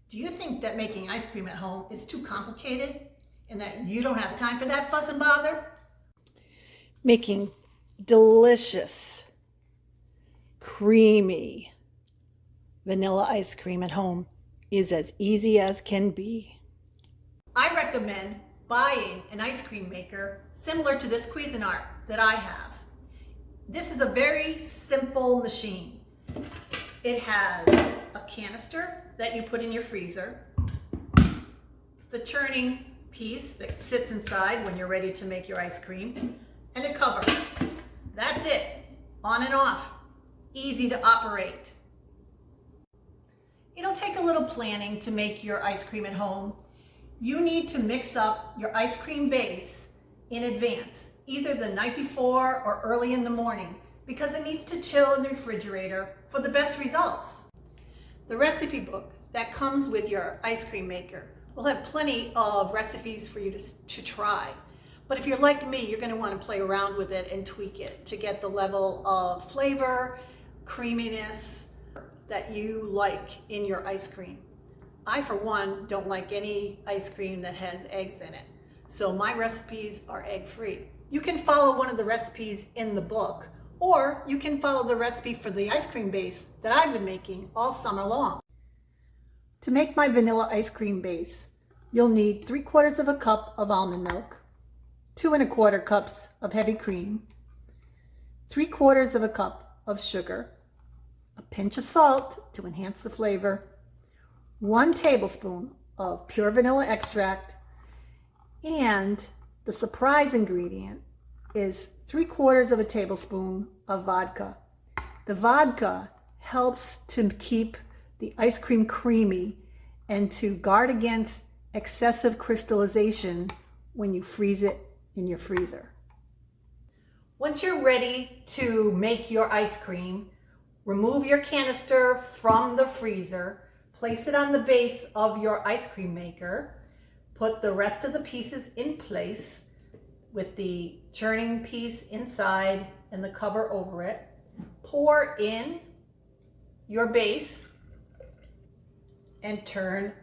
Do you think that making ice cream at home is too complicated and that you don't have time for that fuss and bother? Making delicious, creamy vanilla ice cream at home is as easy as can be. I recommend buying an ice cream maker similar to this Cuisinart that I have. This is a very simple machine. It has a canister that you put in your freezer, the churning piece that sits inside when you're ready to make your ice cream, and a cover. That's it. On and off. Easy to operate. It'll take a little planning to make your ice cream at home. You need to mix up your ice cream base in advance, either the night before or early in the morning, because it needs to chill in the refrigerator for the best results. The recipe book that comes with your ice cream maker will have plenty of recipes for you to try. But if you're like me, you're going to want to play around with it and tweak it to get the level of flavor, creaminess that you like in your ice cream. I, for one, don't like any ice cream that has eggs in it. So my recipes are egg-free. You can follow one of the recipes in the book, or you can follow the recipe for the ice cream base that I've been making all summer long. To make my vanilla ice cream base, you'll need 3/4 of a cup of almond milk, 2 1/4 cups of heavy cream, 3/4 of a cup of sugar, a pinch of salt to enhance the flavor, 1 tablespoon of pure vanilla extract, and the surprise ingredient is 3/4 of a tablespoon of vodka. The vodka helps to keep the ice cream creamy and to guard against excessive crystallization when you freeze it in your freezer. Once you're ready to make your ice cream, remove your canister from the freezer, place it on the base of your ice cream maker, put the rest of the pieces in place with the churning piece inside and the cover over it. Pour in your base and turn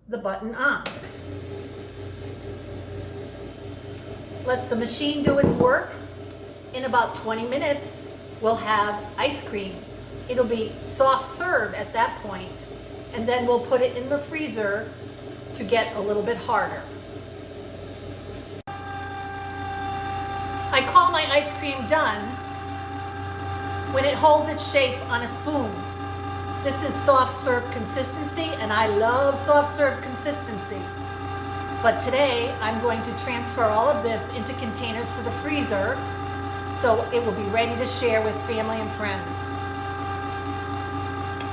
the button on. Let the machine do its work. In about 20 minutes, we'll have ice cream. It'll be soft serve at that point, and then we'll put it in the freezer to get a little bit harder. I call my ice cream done when it holds its shape on a spoon. This is soft serve consistency, and I love soft serve consistency. But today I'm going to transfer all of this into containers for the freezer so it will be ready to share with family and friends.